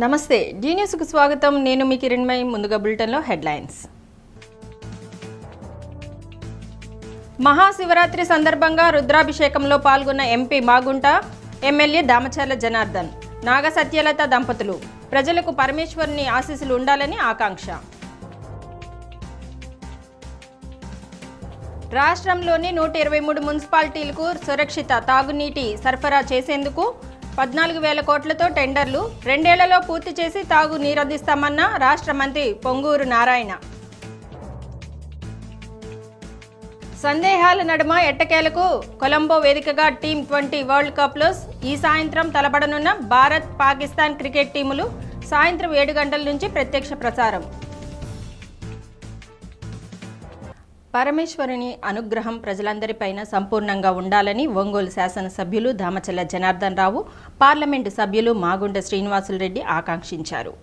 నమస్తే డి న్యూస్కు స్వాగతం. నేను మీ కిరణ్మయి. ముందుగా బులెటిన్లో హెడ్లైన్స్. మహాశివరాత్రి సందర్భంగా రుద్రాభిషేకంలో పాల్గొన్న ఎంపీ మాగుంట, ఎమ్మెల్యే దామచర్ల జనార్దన్, నాగ సత్యలత దంపతులు. ప్రజలకు పరమేశ్వరుని ఆశీస్సులు ఉండాలని ఆకాంక్ష. రాష్ట్రంలోని 123 మున్సిపాలిటీలకు సురక్షిత తాగునీటి సరఫరా చేసేందుకు 14,000 కోట్లతో టెండర్లు, 2 ఏళ్లలో పూర్తి చేసి తాగు నీరందిస్తామన్న రాష్ట్ర మంత్రి పొంగూరు నారాయణ. సందేహాల నడుమ ఎట్టకేలకు కొలంబో వేదికగా టీ20 వరల్డ్ కప్లో ఈ సాయంత్రం తలపడనున్న భారత్, పాకిస్తాన్ క్రికెట్ టీములు. సాయంత్రం 7 గంటల నుంచి ప్రత్యక్ష ప్రసారం. పరమేశ్వరుని అనుగ్రహం ప్రజలందరిపైన సంపూర్ణంగా ఉండాలని ఒంగోలు శాసనసభ్యులు దామచర్ల జనార్దన్ రావు, పార్లమెంటు సభ్యులు మాగుంట శ్రీనివాసులరెడ్డి ఆకాంక్షించారు.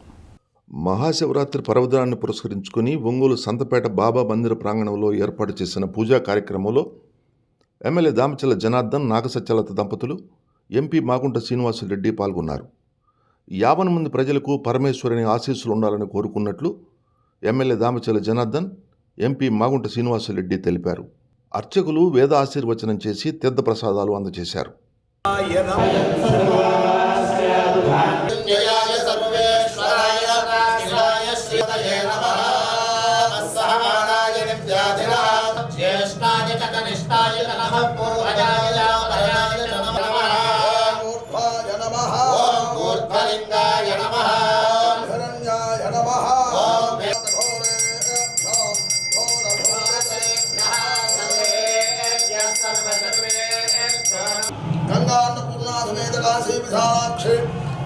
మహాశివరాత్రి పర్వదినాన్ని పురస్కరించుకుని ఒంగోలు సంతపేట బాబా మందిర ప్రాంగణంలో ఏర్పాటు చేసిన పూజా కార్యక్రమంలో ఎమ్మెల్యే దామచర్ల జనార్దన్, నాగసత్యలత దంపతులు, ఎంపీ మాగుంట శ్రీనివాసులరెడ్డి పాల్గొన్నారు. 50 మంది ప్రజలకు పరమేశ్వరుని ఆశీస్సులు ఉండాలని కోరుకున్నట్లు ఎమ్మెల్యే దామచర్ల జనార్దన్, ఎంపీ మాగుంట శ్రీనివాసులరెడ్డి తెలిపారు. అర్చకులు వేద ఆశీర్వచనం చేసి తీర్థ ప్రసాదాలు అందజేశారు.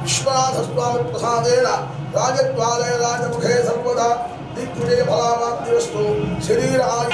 విశ్వనాథస్వామి ప్రసాదేన రాజద్వాలయ రాజముఖే సర్వదా దిగ్విజయ ఫలామాప్తిరస్తు. శరీరాయ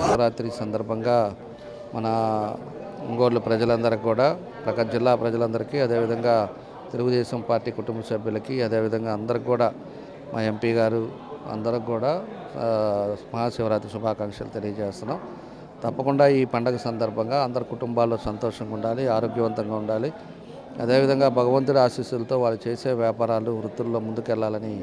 శివరాత్రి సందర్భంగా మన ఒంగోలు ప్రజలందరికీ కూడా, ప్రకాశం జిల్లా ప్రజలందరికీ, అదేవిధంగా తెలుగుదేశం పార్టీ కుటుంబ సభ్యులకి, అదేవిధంగా అందరికి కూడా, మా ఎంపీ గారు అందరికి కూడా మహాశివరాత్రి శుభాకాంక్షలు తెలియజేస్తున్నాం. తప్పకుండా ఈ పండగ సందర్భంగా అందరి కుటుంబాల్లో సంతోషంగా ఉండాలి, ఆరోగ్యవంతంగా ఉండాలి. అదేవిధంగా భగవంతుడి ఆశీస్సులతో వాళ్ళు చేసే వ్యాపారాలు, వృత్తుల్లో ముందుకెళ్లాలని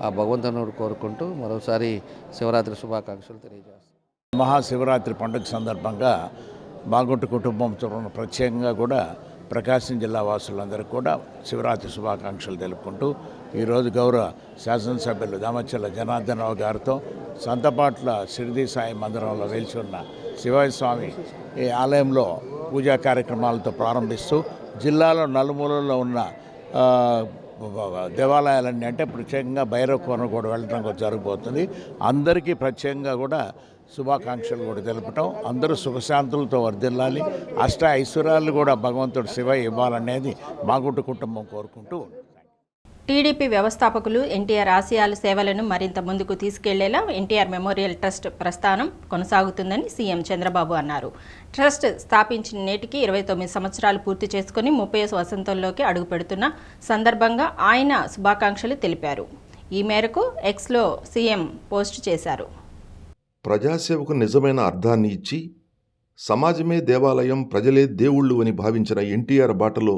ఆ భగవంతుని కోరుకుంటూ మరోసారి శివరాత్రి శుభాకాంక్షలు తెలియజేస్తాం. మహాశివరాత్రి పండుగ సందర్భంగా మాగుంట కుటుంబం తరఫున ప్రత్యేకంగా కూడా ప్రకాశం జిల్లా వాసులందరికీ కూడా శివరాత్రి శుభాకాంక్షలు తెలుపుకుంటూ ఈరోజు గౌరవ శాసనసభ్యులు దామచర్ల జనార్దన్ రావు గారితో సంతపాట్ల షిరిడి సాయి మందిరంలో వెలిసి ఉన్న శివయ్య స్వామి ఈ ఆలయంలో పూజా కార్యక్రమాలతో ప్రారంభిస్తూ జిల్లాలో నలుమూలల్లో ఉన్న దేవాలయాలన్నీ అంటే ప్రత్యేకంగా భైరవ కోన కూడా వెళ్ళడం జరగబోతుంది. అందరికీ ప్రత్యేకంగా కూడా శుభాకాంక్షలు కూడా తెలుపటం, అందరూ సుఖశాంతులతో వర్ధిల్లాలి, అష్ట ఐశ్వర్యాలు కూడా భగవంతుడు శివయ్య ఇవ్వాలనేది మాగుంట కుటుంబం కోరుకుంటూ. టీడీపీ వ్యవస్థాపకులు ఎన్టీఆర్ ఆశయాల సేవలను మరింత ముందుకు తీసుకెళ్లేలా ఎన్టీఆర్ మెమోరియల్ ట్రస్ట్ ప్రస్థానం కొనసాగుతుందని సీఎం చంద్రబాబు అన్నారు. ట్రస్ట్ స్థాపించిన నేటికి 29 సంవత్సరాలు పూర్తి చేసుకుని 30వ వసంతంలోకి అడుగుపెడుతున్న సందర్భంగా ఆయన శుభాకాంక్షలు తెలిపారు. ఈ మేరకు ఎక్స్లో సీఎం పోస్ట్ చేశారు. ప్రజాసేవకు నిజమైన అర్థాన్ని ఇచ్చి సమాజమే దేవాలయం, ప్రజలే దేవుళ్ళు అని భావించిన ఎన్టీఆర్ బాటలో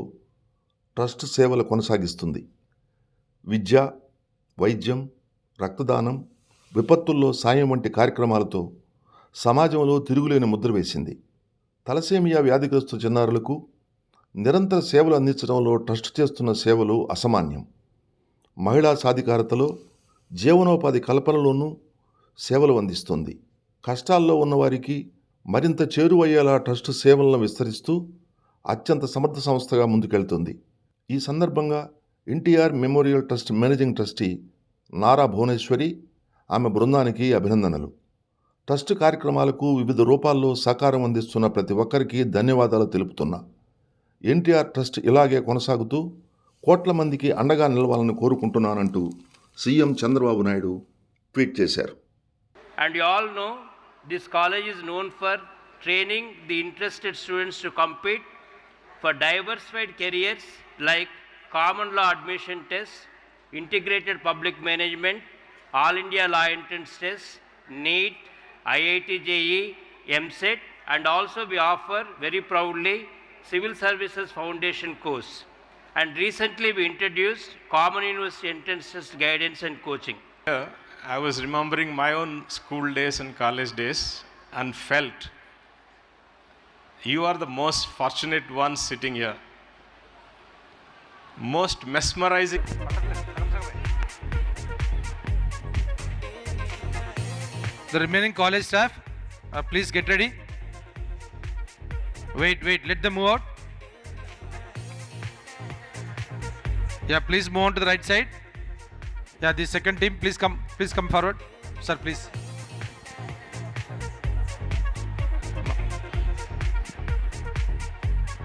ట్రస్ట్ సేవలు కొనసాగిస్తుంది. విద్య, వైద్యం, రక్తదానం, విపత్తుల్లో సాయం వంటి కార్యక్రమాలతో సమాజంలో తిరుగులేని ముద్ర వేసింది. తలసేమియా వ్యాధిగ్రస్తు చిన్నారులకు నిరంతర సేవలు అందించడంలో ట్రస్ట్ చేస్తున్న సేవలు అసామాన్యం. మహిళా సాధికారతలో, జీవనోపాధి కల్పనలోనూ సేవలు అందిస్తుంది. కష్టాల్లో ఉన్నవారికి మరింత చేరువయ్యేలా ట్రస్ట్ సేవలను విస్తరిస్తూ అత్యంత సమర్థ సంస్థగా ముందుకెళ్తుంది. ఈ సందర్భంగా NTR memorial trust managing trustee Nara Bhuvaneshwari, ఆమె బృందానికి అభినందనలు. ట్రస్ట్ కార్యక్రమాలకు వివిధ రూపాల్లో సహకారం అందిస్తున్న ప్రతి ఒక్కరికి ధన్యవాదాలు తెలుపుతున్నా. ఎన్టీఆర్ ట్రస్ట్ ఇలాగే కొనసాగుతూ కోట్ల మందికి అండగా నిలవాలని కోరుకుంటున్నానంటూ సీఎం చంద్రబాబు నాయుడు ట్వీట్ చేశారు. And you all know this college is known for training the interested students to compete for diversified careers like common law admission tests, integrated public management, all India law entrance tests, NEET, IIT JEE, MSET, and also we offer very proudly Civil Services Foundation course. And recently we introduced Common University Entrance Test guidance and coaching. I was remembering my own school days and college days and felt you are the most fortunate ones sitting here. Most mesmerizing. The remaining college staff, please get ready. Wait, let them move out. Yeah, please move on to the right side. Yeah, the second team, please come forward. Sir, please.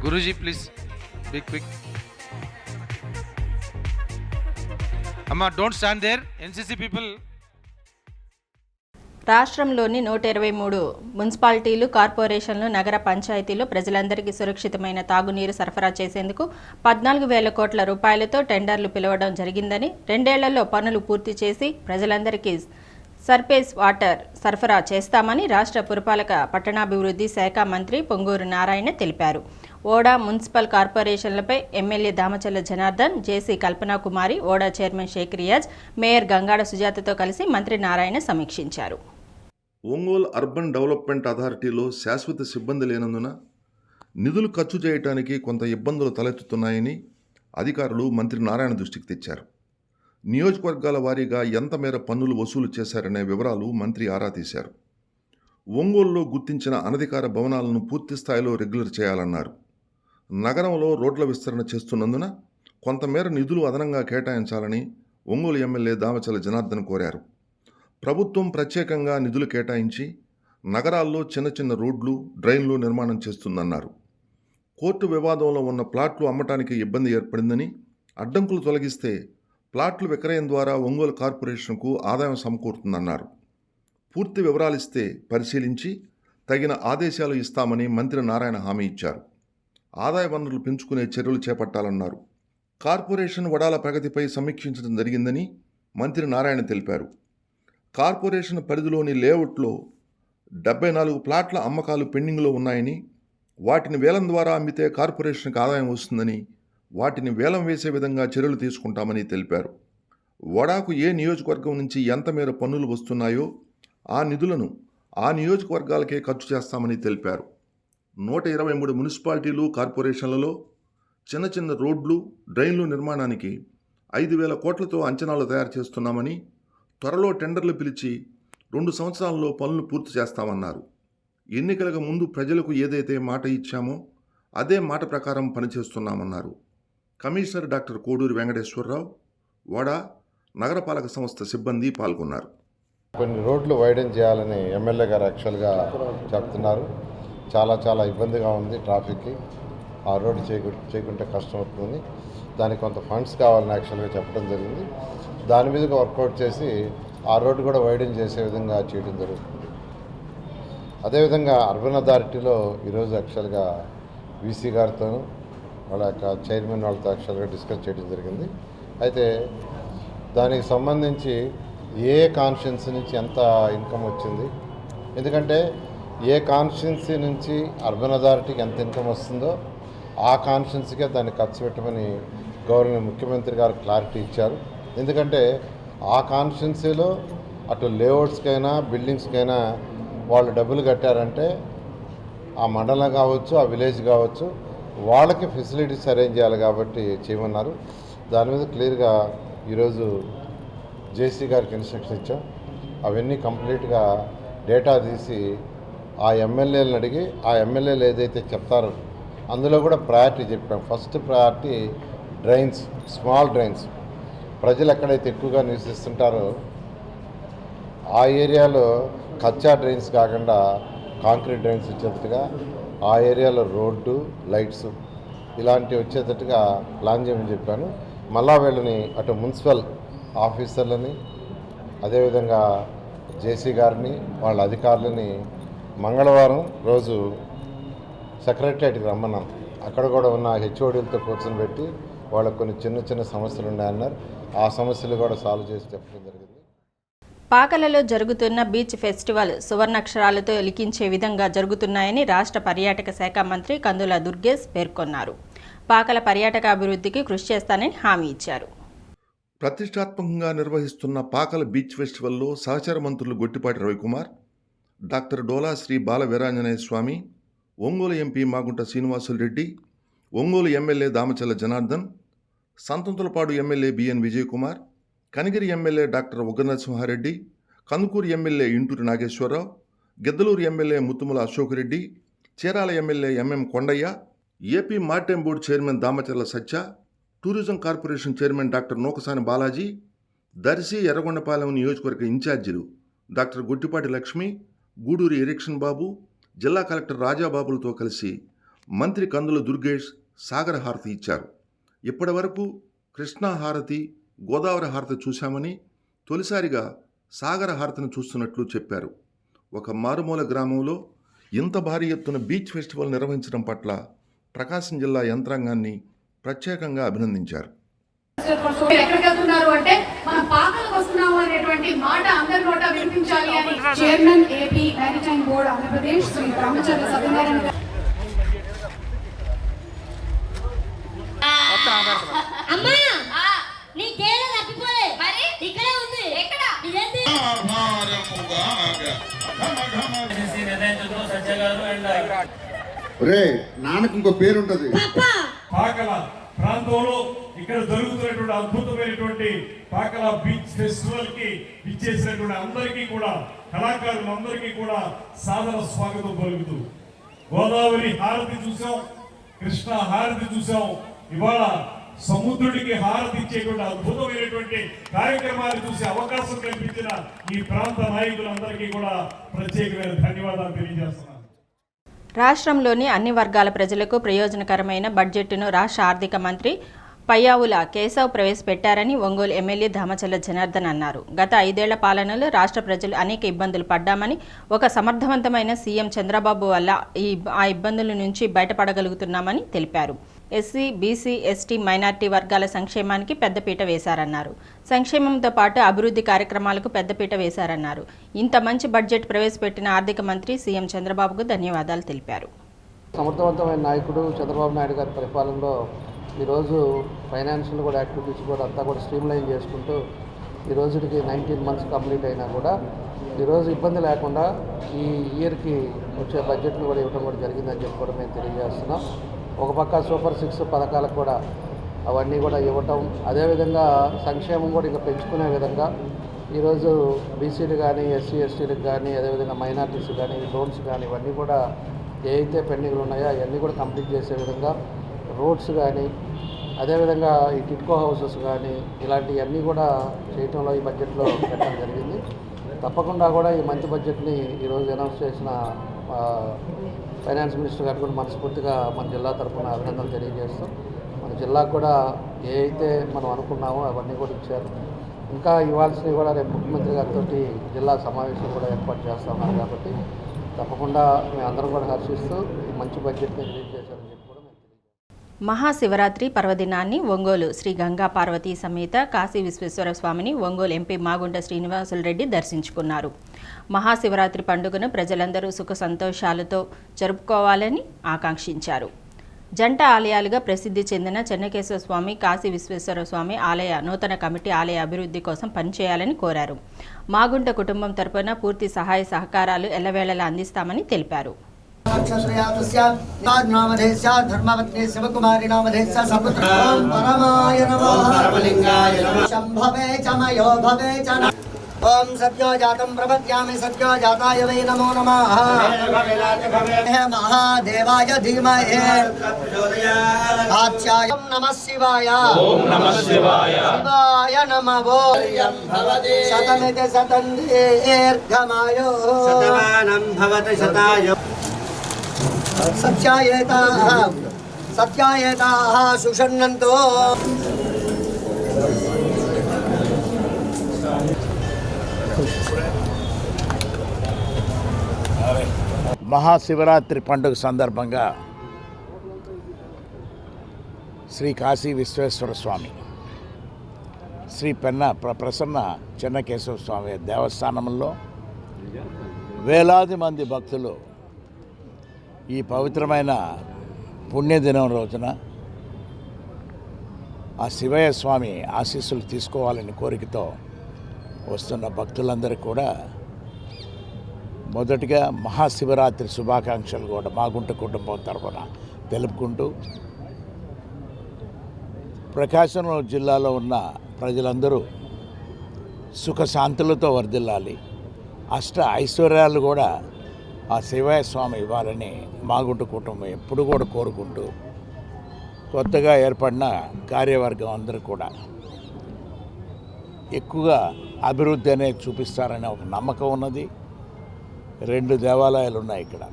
Guruji, please, be quick. Amma, don't stand there. NCC people. రాష్ట్రంలోని 123 మున్సిపాలిటీలు, కార్పొరేషన్లు, నగర పంచాయతీలు ప్రజలందరికీ సురక్షితమైన తాగునీరు సరఫరా చేసేందుకు 14,000 కోట్ల రూపాయలతో టెండర్లు పిలవడం జరిగిందని, 2 ఏళ్లలో పనులు పూర్తి చేసి ప్రజలందరికీ సర్ఫేస్ వాటర్ సరఫరా చేస్తామని రాష్ట్ర పురపాలక పట్టణాభివృద్ధి శాఖ మంత్రి పొంగూరు నారాయణ తెలిపారు. ఓడా మున్సిపల్ కార్పొరేషన్లపై ఎమ్మెల్యే దామచల్ల జనార్దన్, జేసీ కల్పనా కుమారి, ఓడా చైర్మన్ షేక్ రియాజ్, మేయర్ గంగాడ సుజాతతో కలిసి మంత్రి నారాయణ సమీక్షించారు. ఒంగోలు అర్బన్ డెవలప్మెంట్ అథారిటీలో శాశ్వత సిబ్బంది లేనందున నిధులు ఖర్చు చేయడానికి కొంత ఇబ్బందులు తలెత్తుతున్నాయని అధికారులు మంత్రి నారాయణ దృష్టికి తెచ్చారు. నియోజకవర్గాల వారీగా ఎంత మేర పన్నులు వసూలు చేశారనే వివరాలు మంత్రి ఆరా తీశారు. ఒంగోలులో గుర్తించిన అనధికార భవనాలను పూర్తి స్థాయిలో రెగ్యులర్ చేయాలన్నారు. నగరంలో రోడ్ల విస్తరణ చేస్తున్నందున కొంతమేర నిధులు అదనంగా కేటాయించాలని ఒంగోలు ఎమ్మెల్యే దామచల్ల జనార్దన్ కోరారు. ప్రభుత్వం ప్రత్యేకంగా నిధులు కేటాయించి నగరాల్లో చిన్న చిన్న రోడ్లు, డ్రైన్లు నిర్మాణం చేస్తుందన్నారు. కోర్టు వివాదంలో ఉన్న ప్లాట్లు అమ్మటానికి ఇబ్బంది ఏర్పడిందని, అడ్డంకులు తొలగిస్తే ప్లాట్లు విక్రయం ద్వారా ఒంగోలు కార్పొరేషన్కు ఆదాయం సమకూరుతుందన్నారు. పూర్తి వివరాలిస్తే పరిశీలించి తగిన ఆదేశాలు ఇస్తామని మంత్రి నారాయణ హామీ ఇచ్చారు. ఆదాయ వనరులు పెంచుకునే చర్యలు చేపట్టాలన్నారు. కార్పొరేషన్ వడాల ప్రగతిపై సమీక్షించడం జరిగిందని మంత్రి నారాయణ తెలిపారు. కార్పొరేషన్ పరిధిలోని లేఅవుట్లో 74 ప్లాట్ల అమ్మకాలు పెండింగ్లో ఉన్నాయని, వాటిని వేలం ద్వారా అమ్మితే కార్పొరేషన్కి ఆదాయం వస్తుందని, వాటిని వేలం వేసే విధంగా చర్యలు తీసుకుంటామని తెలిపారు. వడాకు ఏ నియోజకవర్గం నుంచి ఎంత మేర పన్నులు వస్తున్నాయో ఆ నిధులను ఆ నియోజకవర్గాలకే ఖర్చు చేస్తామని తెలిపారు. 123 మున్సిపాలిటీలు, కార్పొరేషన్లలో చిన్న చిన్న రోడ్లు, డ్రైన్లు నిర్మాణానికి 5,000 కోట్లతో అంచనాలు తయారు చేస్తున్నామని, త్వరలో టెండర్లు పిలిచి 2 సంవత్సరాల్లో పనులు పూర్తి చేస్తామన్నారు. ఎన్నికలకు ముందు ప్రజలకు ఏదైతే మాట ఇచ్చామో అదే మాట ప్రకారం పనిచేస్తున్నామన్నారు. కమిషనర్ డాక్టర్ కోడూరి వెంకటేశ్వరరావు, వడా నగరపాలక సంస్థ సిబ్బంది పాల్గొన్నారు. కొన్ని రోడ్లు వైడెన్ చేయాలని ఎమ్మెల్యే గారు యాక్చువల్గా చెప్తున్నారు. చాలా ఇబ్బందిగా ఉంది ట్రాఫిక్కి. ఆ రోడ్డు చేయకుంటే కష్టం అవుతుంది. దానికి కొంత ఫండ్స్ కావాలని యాక్చువల్గా చెప్పడం జరిగింది. దాని మీదగా వర్కౌట్ చేసి ఆ రోడ్డు కూడా వైడెన్ చేసే విధంగా చేయడం జరుగుతుంది. అదేవిధంగా అర్బన్ అథారిటీలో ఈరోజు యాక్చువల్గా వీసీ గారితో వాళ్ళ యొక్క చైర్మన్ వాళ్ళతో యాక్చువల్గా డిస్కస్ చేయడం జరిగింది. అయితే దానికి సంబంధించి ఏ కాన్స్టిట్యున్సీ నుంచి ఎంత ఇన్కమ్ వచ్చింది, ఎందుకంటే ఏ కాన్స్టిట్యున్సీ నుంచి అర్బన్ అథారిటీకి ఎంత ఇన్కమ్ వస్తుందో ఆ కాన్స్టిట్యున్సీకే దాన్ని ఖర్చు పెట్టమని గవర్నర్ ముఖ్యమంత్రి గారు క్లారిటీ ఇచ్చారు. ఎందుకంటే ఆ కాన్స్టిట్యున్సీలో అటు లేఅవుట్స్కైనా బిల్డింగ్స్కైనా వాళ్ళు డబ్బులు కట్టారంటే ఆ మండలం కావచ్చు, ఆ విలేజ్ కావచ్చు, వాళ్ళకి ఫెసిలిటీస్ అరేంజ్ చేయాలి కాబట్టి చేయమన్నారు. దాని మీద క్లియర్గా ఈరోజు జేసీ గారికి ఇన్స్ట్రక్షన్ ఇచ్చాం. అవన్నీ కంప్లీట్గా డేటా తీసి ఆ ఎమ్మెల్యేలను అడిగి ఆ ఎమ్మెల్యేలు ఏదైతే చెప్తారో అందులో కూడా ప్రయారిటీ చెప్పాం. First priority drains, small drains. ప్రజలు ఎక్కడైతే ఎక్కువగా నివసిస్తుంటారో ఆ ఏరియాలో కచ్చా డ్రైన్స్ కాకుండా కాంక్రీట్ డ్రైన్స్ వచ్చేటట్టుగా, ఆ ఏరియాలో రోడ్డు లైట్స్ ఇలాంటివి వచ్చేటట్టుగా ప్లాన్ చేయమని చెప్పాను. మళ్ళా వీళ్ళని అటు మున్సిపల్ ఆఫీసర్లని, అదేవిధంగా జేసీ గారిని, వాళ్ళ అధికారులని మంగళవారం రోజు సెక్రటరియట్కి రమ్మన్నాం. అక్కడ కూడా ఉన్న హెచ్ఓడీలతో కూర్చొని పెట్టి వాళ్ళకు కొన్ని చిన్న చిన్న సమస్యలు ఉన్నాయన్నారు. ఆ సమస్యలు కూడా సాల్వ్ చేసి చెప్పడం జరిగింది. పాకలలో జరుగుతున్న బీచ్ ఫెస్టివల్ సువర్ణాక్షరాలతో లిఖించే విధంగా జరుగుతున్నాయని రాష్ట్ర పర్యాటక శాఖ మంత్రి కందుల దుర్గేష్ పేర్కొన్నారు. పాకల పర్యాటక అభివృద్ధికి కృషి చేస్తానని హామీ ఇచ్చారు. ప్రతిష్టాత్మకంగా నిర్వహిస్తున్న పాకల బీచ్ ఫెస్టివల్లో సహచర మంత్రులు Gottipati Ravikumar, doctor Dola Sri Bala Veeranjaneya Swamy, Ongole MP Magunta Srinivasulu Reddy, Ongole MLA Damachalla Janardhan, Santhanuthalapadu MLA BN Vijayakumar, Kanigiri MLA doctor Ugranarasimha Reddy, Kandukur MLA Inturi Nageswara Rao, Giddalur MLA Muthumula Ashok Reddy, Chirala MLA MM Kondaiah, AP maritime board chairman Damacharla Satya, tourism corporation chairman doctor Nukasani Balaji, Darsi Yerragondapalem నియోజకవర్గ ఇన్ఛార్జీలు డాక్టర్ గొట్టిపాటి లక్ష్మి, గూడూరి ఎరిక్షన్ బాబు, జిల్లా కలెక్టర్ రాజాబాబులతో కలిసి మంత్రి కందుల దుర్గేష్ సాగర హారతి ఇచ్చారు. ఇప్పటి వరకు కృష్ణా హారతి, గోదావరి హారతి చూశామని, తొలిసారిగా సాగర హారతిని చూస్తున్నట్లు చెప్పారు. ఒక మారుమూల గ్రామంలో ఇంత భారీ ఎత్తున బీచ్ ఫెస్టివల్ నిర్వహించడం పట్ల ప్రకాశం జిల్లా యంత్రాంగాన్ని ప్రత్యేకంగా అభినందించారు. ఎక్కడికి వెళ్తున్నారు అంటే మనం పాకలకు వస్తున్నాము అనేటువంటి మాట అందరి నోట వినిపించాలి అని chairman AP maritime board Andhra Pradesh Shri Ramachandra Satyanarayana నాన్నకు ఇంకో పేరు ఉంటది. పాకల ప్రాంతంలో ఇక్కడ జరుగుతున్నటువంటి అద్భుతమైనటువంటి పాకల బీచ్ ఫెస్టివల్ కి ఇచ్చేసినటువంటి అందరికీ కూడా, కళాకారులందరికీ కూడా సాదర స్వాగతం పలుకుతూ, గోదావరి హారతి చూసాం, కృష్ణ హారతి చూసాం, ఇవాళ సముద్రుడికి హారతి ఇచ్చేటువంటి అద్భుతమైనటువంటి కార్యక్రమాలు చూసే అవకాశం కల్పించిన ఈ ప్రాంత నాయకులందరికీ కూడా ప్రత్యేకమైన ధన్యవాదాలు తెలియజేస్తున్నాను. రాష్ట్రంలోని అన్ని వర్గాల ప్రజలకు ప్రయోజనకరమైన బడ్జెట్ను రాష్ట్ర ఆర్థిక మంత్రి పయ్యావుల కేశవ్ ప్రవేశపెట్టారని ఒంగోలు ఎమ్మెల్యే దామచల్ల జనార్దన్ అన్నారు. గత 5 ఏళ్ల పాలనలో రాష్ట్ర ప్రజలు అనేక ఇబ్బందులు పడ్డామని, ఒక సమర్థవంతమైన సీఎం చంద్రబాబు వల్ల ఆ ఇబ్బందుల నుంచి బయటపడగలుగుతున్నామని తెలిపారు. ఎస్సీ, బీసీ, ఎస్టీ, మైనార్టీ వర్గాల సంక్షేమానికి పెద్దపీట వేశారన్నారు. సంక్షేమంతో పాటు అభివృద్ధి కార్యక్రమాలకు పెద్దపీట వేశారన్నారు. ఇంత మంచి బడ్జెట్ ప్రవేశపెట్టిన ఆర్థిక మంత్రి సీఎం చంద్రబాబుకు ధన్యవాదాలు తెలిపారు. సమర్థవంతమైన నాయకుడు చంద్రబాబు నాయుడు గారి పరిపాలనలో ఈరోజు ఫైనాన్షియల్ కూడా యాక్టివిటీస్ కూడా అంతా కూడా స్ట్రీమ్లైన్ చేసుకుంటూ ఈ రోజుకి 19 మంత్స్ కంప్లీట్ అయినా కూడా ఈరోజు ఇబ్బంది లేకుండా ఈ ఇయర్కి వచ్చే బడ్జెట్ను కూడా ఇవ్వడం కూడా జరిగిందని చెప్పి కూడా మేము తెలియజేస్తున్నాం. ఒక పక్క సూపర్ 6 పథకాలకు కూడా అవన్నీ కూడా ఇవ్వటం, అదేవిధంగా సంక్షేమం కూడా ఇంకా పెంచుకునే విధంగా ఈరోజు బీసీలు కానీ, ఎస్సీ ఎస్టీలకు కానీ, అదేవిధంగా మైనార్టీస్ కానీ, లోన్స్ కానీ ఇవన్నీ కూడా ఏ అయితే పెండింగ్లు ఉన్నాయో అవన్నీ కూడా కంప్లీట్ చేసే విధంగా రోడ్స్ కానీ, అదేవిధంగా ఈ టిట్కో హౌసెస్ కానీ ఇలాంటివన్నీ కూడా చేయటంలో ఈ బడ్జెట్లో పెట్టడం జరిగింది. తప్పకుండా కూడా ఈ మంచి బడ్జెట్ని ఈరోజు అనౌన్స్ చేసిన ఫైనాన్స్ మినిస్టర్ గారు కూడా మనస్ఫూర్తిగా మన జిల్లా తరఫున అభినందనలు తెలియజేస్తూ, మన జిల్లాకు కూడా ఏ అయితే మనం అనుకున్నామో అవన్నీ కూడా ఇచ్చారు. ఇంకా ఇవ్వాల్సినవి కూడా రేపు ముఖ్యమంత్రి గారితో జిల్లా సమావేశం కూడా ఏర్పాటు చేస్తా ఉన్నారు. కాబట్టి తప్పకుండా మేము అందరం కూడా హర్షిస్తూ ఈ మంచి బడ్జెట్ని రిలీజ్ చేశారని చెప్పి కూడా మేము తెలియజేస్తాం. మహాశివరాత్రి పర్వదినాన్ని ఒంగోలు శ్రీ గంగా పార్వతీ సమేత కాశీ విశ్వేశ్వర స్వామిని ఒంగోలు ఎంపీ మాగుంట శ్రీనివాసులరెడ్డి దర్శించుకున్నారు. మహాశివరాత్రి పండుగను ప్రజలందరూ సుఖ సంతోషాలతో జరుపుకోవాలని ఆకాంక్షించారు. జంట ఆలయాలుగా ప్రసిద్ధి చెందిన చెన్నకేశ్వర స్వామి, కాశీ విశ్వేశ్వర స్వామి ఆలయ నూతన కమిటీ ఆలయ అభివృద్ధి కోసం పనిచేయాలని కోరారు. మాగుంట కుటుంబం తరపున పూర్తి సహాయ సహకారాలు ఎల్లవేళలా అందిస్తామని తెలిపారు. ओम सत्यो जातं प्रपद्यामि सत्यो जाताय वै नमो नमः। महादेवाय धीमहि आचार्यं नमः शिवाय। ओम नमः शिवाय। शिवाय नमः। शतमिति शतं दीर्घमायुः शतमानं भवति शतायुः। सत्यायेताः सुषण्णन्तो। మహాశివరాత్రి పండుగ సందర్భంగా శ్రీ కాశీ విశ్వేశ్వర స్వామి, శ్రీ ప్రసన్న చెన్నకేశవ స్వామి దేవస్థానంలో వేలాది మంది భక్తులు ఈ పవిత్రమైన పుణ్యదినం రోజున ఆ శివయ్య స్వామి ఆశీస్సులు తీసుకోవాలని కోరికతో వస్తున్న భక్తులందరికీ కూడా మొదటిగా మహాశివరాత్రి శుభాకాంక్షలు కూడా మాగుంట కుటుంబం తరఫున తెలుపుకుంటూ, ప్రకాశం జిల్లాలో ఉన్న ప్రజలందరూ సుఖశాంతులతో వర్ధిల్లాలి, అష్ట ఐశ్వర్యాలు కూడా ఆ శివయ్య స్వామి ఇవ్వాలని మాగుంట కుటుంబం ఎప్పుడు కూడా కోరుకుంటూ, కొత్తగా ఏర్పడిన కార్యవర్గం అందరూ కూడా ఎక్కువగా అభివృద్ధి అనేది చూపిస్తారనే ఒక నమ్మకం ఉన్నది. 2 దేవాలయాలు ఉన్నాయి ఇక్కడ.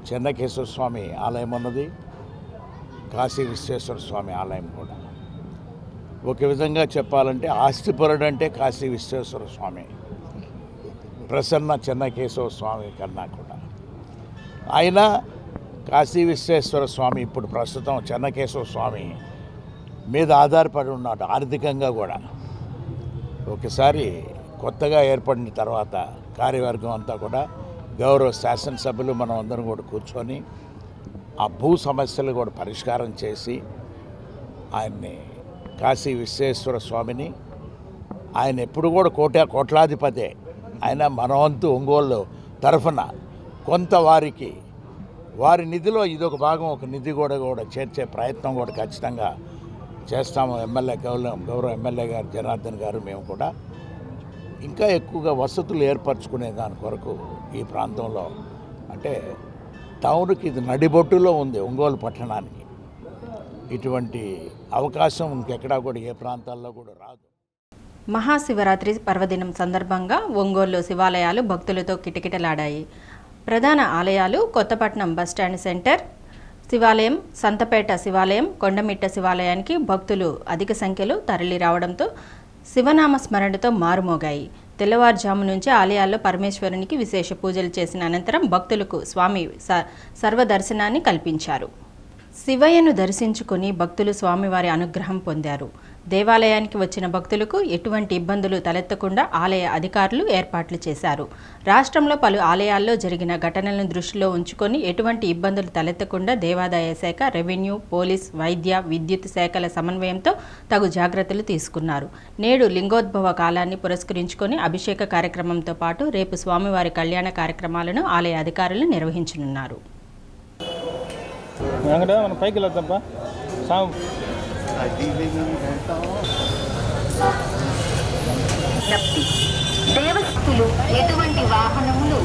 చెన్నకేశవ స్వామి ఆలయం ఉన్నది, కాశీ విశ్వేశ్వర స్వామి ఆలయం కూడా. ఒక విధంగా చెప్పాలంటే ఆస్తిపరుడు అంటే కాశీ విశ్వేశ్వర స్వామి, ప్రసన్న చెన్నకేశవ స్వామి కన్నా కూడా. ఆయన కాశీ విశ్వేశ్వర స్వామి ఇప్పుడు ప్రస్తుతం చెన్నకేశవ స్వామి మీద ఆధారపడి ఉన్నాడు ఆర్థికంగా కూడా. ఒకసారి కొత్తగా ఏర్పడిన తర్వాత కార్యవర్గం అంతా కూడా గౌరవ శాసనసభ్యులు మనం అందరం కూడా కూర్చొని ఆ భూ సమస్యలు కూడా పరిష్కారం చేసి ఆయన్ని కాశీ విశ్వేశ్వర స్వామిని, ఆయన ఎప్పుడు కూడా కోట్లాధిపతే. ఆయన మనవంతు ఒంగోలు తరఫున కొంత వారి నిధిలో ఇదొక భాగం, ఒక నిధి కూడా చేర్చే ప్రయత్నం కూడా ఖచ్చితంగా చేస్తాము. గౌరవ ఎమ్మెల్యే గారు జనార్దన్ గారు మేము కూడా ఇంకా ఎక్కువగా వసతులు ఏర్పరచుకునే దాని కొరకు ఈ ప్రాంతంలో, అంటే టౌన్కి ఇది నడిబొట్టులో ఉంది ఒంగోలు పట్టణానికి. ఇటువంటి అవకాశం ఇంకెక్కడా కూడా ఏ ప్రాంతాల్లో కూడా రాదు. మహాశివరాత్రి పర్వదినం సందర్భంగా ఒంగోలులో శివాలయాలు భక్తులతో కిటకిటలాడాయి. ప్రధాన ఆలయాలు కొత్తపట్నం బస్టాండ్ సెంటర్ శివాలయం, సంతపేట శివాలయం, కొండమిట్ట శివాలయానికి భక్తులు అధిక సంఖ్యలో తరలి రావడంతో శివనామ స్మరణతో మారుమోగాయి. తెల్లవారుజాము నుంచి ఆలయాల్లో పరమేశ్వరునికి విశేష పూజలు చేసిన అనంతరం భక్తులకు స్వామి సర్వదర్శనాన్ని కల్పించారు. శివయ్యను దర్శించుకుని భక్తులు స్వామివారి అనుగ్రహం పొందారు. దేవాలయానికి వచ్చిన భక్తులకు ఎటువంటి ఇబ్బందులు తలెత్తకుండా ఆలయ అధికారులు ఏర్పాట్లు చేశారు. రాష్ట్రంలో పలు ఆలయాల్లో జరిగిన ఘటనలను దృష్టిలో ఉంచుకొని ఎటువంటి ఇబ్బందులు తలెత్తకుండా దేవాదాయ శాఖ, రెవెన్యూ, పోలీస్, వైద్య, విద్యుత్ శాఖల సమన్వయంతో తగు జాగ్రత్తలు తీసుకున్నారు. నేడు లింగోద్భవ కాలాన్ని పురస్కరించుకొని అభిషేక కార్యక్రమంతో పాటు రేపు స్వామివారి కళ్యాణ కార్యక్రమాలను ఆలయ అధికారులు నిర్వహించనున్నారు. దేవస్థులు ఎటువంటి వాహనములు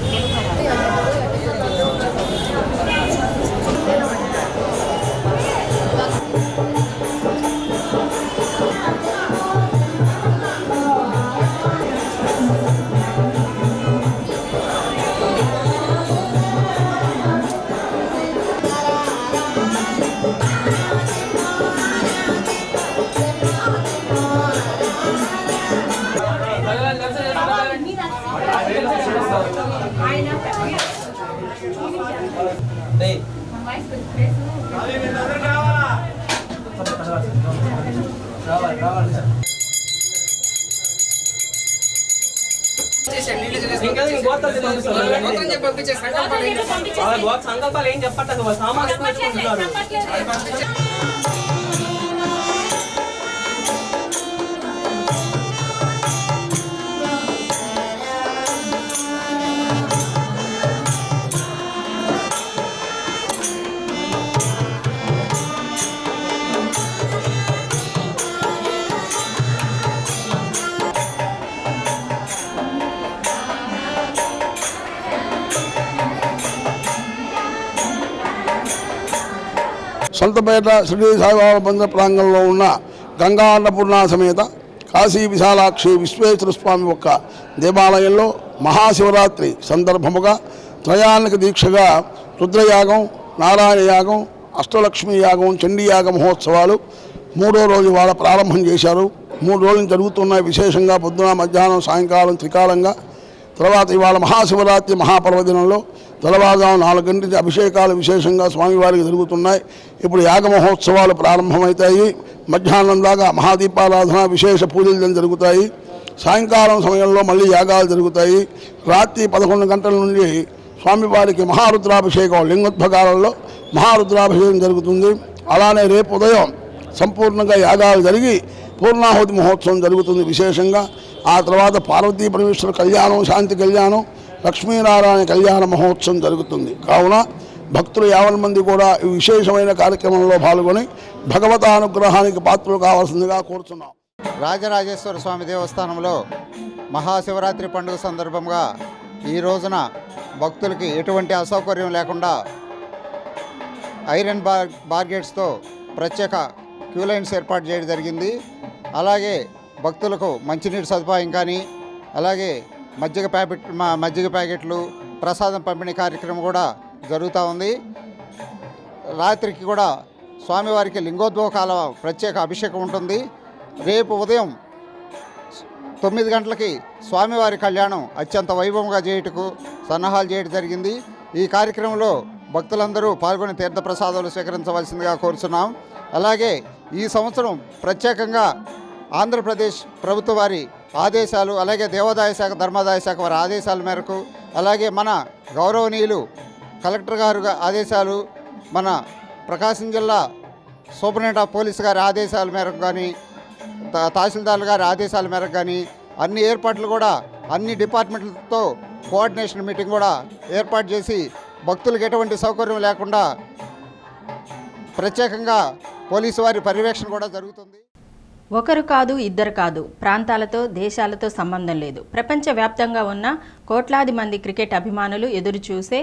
సంకల్పాలు ఏం చెప్పట్లేదు సామాన్లు. సంతపేట శ్రీ సాయిబాబా మందిర ప్రాంగణంలో ఉన్న గంగా అన్నపూర్ణ సమేత కాశీ విశాలాక్షి విశ్వేశ్వర స్వామి యొక్క దేవాలయంలో మహాశివరాత్రి సందర్భముగా త్రయాణిక దీక్షగా రుద్రయాగం, నారాయణ యాగం, అష్టలక్ష్మి యాగం, చండీ యాగ మహోత్సవాలు 3వ రోజు వాళ్ళ ప్రారంభం చేశారు. 3 రోజులు జరుగుతున్నాయి. విశేషంగా పొద్దున, మధ్యాహ్నం, సాయంకాలం త్రికాలంగా. తర్వాత ఇవాళ మహాశివరాత్రి మహాపర్వదినంలో తెల్లవారుజాము 4 గంటల అభిషేకాలు విశేషంగా స్వామివారికి జరుగుతున్నాయి. ఇప్పుడు యాగ మహోత్సవాలు ప్రారంభమవుతాయి. మధ్యాహ్నం దాకా మహాదీపారాధన, విశేష పూజలు జరుగుతాయి. సాయంకాలం సమయంలో మళ్ళీ యాగాలు జరుగుతాయి. రాత్రి 11 గంటల నుండి స్వామివారికి మహారుద్రాభిషేకం, లింగోద్భకాలలో మహారుద్రాభిషేకం జరుగుతుంది. అలానే రేపు ఉదయం సంపూర్ణంగా యాగాలు జరిగి పూర్ణాహుతి మహోత్సవం జరుగుతుంది విశేషంగా. ఆ తర్వాత పార్వతీ పరమేశ్వర కళ్యాణం, శాంతి కళ్యాణం, లక్ష్మీనారాయణ కళ్యాణ మహోత్సవం జరుగుతుంది. కావున భక్తులు 50 మంది కూడా ఈ విశేషమైన కార్యక్రమంలో పాల్గొని భగవతానుగ్రహానికి పాత్రలు కావాల్సిందిగా కోరుతున్నాం. రాజరాజేశ్వర స్వామి దేవస్థానంలో మహాశివరాత్రి పండుగ సందర్భంగా ఈ రోజున భక్తులకి ఎటువంటి అసౌకర్యం లేకుండా ఐరన్ బార్గేట్స్తో ప్రత్యేక క్యూ లైన్స్ ఏర్పాటు చేయడం జరిగింది. అలాగే భక్తులకు మంచినీటి సదుపాయం కానీ, అలాగే మజ్జిగ ప్యాకెట్లు, ప్రసాదం పంపిణీ కార్యక్రమం కూడా జరుగుతూ ఉంది. రాత్రికి కూడా స్వామివారికి లింగోద్భవకాల ప్రత్యేక అభిషేకం ఉంటుంది. రేపు ఉదయం 9 గంటలకి స్వామివారి కళ్యాణం అత్యంత వైభవంగా చేయుటకు సన్నాహాలు చేయడం జరిగింది. ఈ కార్యక్రమంలో భక్తులందరూ పాల్గొని తీర్థప్రసాదాలు స్వీకరించవలసిందిగా కోరుతున్నాం. అలాగే ఈ సంవత్సరం ప్రత్యేకంగా ఆంధ్రప్రదేశ్ ప్రభుత్వ వారి ఆదేశాలు, అలాగే దేవాదాయ శాఖ, ధర్మాదాయ శాఖ వారి ఆదేశాల మేరకు, అలాగే మన గౌరవనీయులు కలెక్టర్ గారు ఆదేశాలు, మన ప్రకాశం జిల్లా సూపరింటెండెంట్ ఆఫ్ పోలీస్ గారి ఆదేశాల మేరకు కానీ, తహసీల్దార్ గారి ఆదేశాల మేరకు కానీ అన్ని ఏర్పాట్లు కూడా అన్ని డిపార్ట్మెంట్లతో కోఆర్డినేషన్ మీటింగ్ కూడా ఏర్పాటు చేసి భక్తులకు ఎటువంటి సౌకర్యం లేకుండా ప్రత్యేకంగా పోలీసు వారి పర్యవేక్షణ కూడా జరుగుతుంది. ఒకరు కాదు, ఇద్దరు కాదు, ప్రాంతాలతో, దేశాలతో సంబంధం లేదు. ప్రపంచవ్యాప్తంగా ఉన్న కోట్లాది మంది క్రికెట్ అభిమానులు ఎదురు చూసే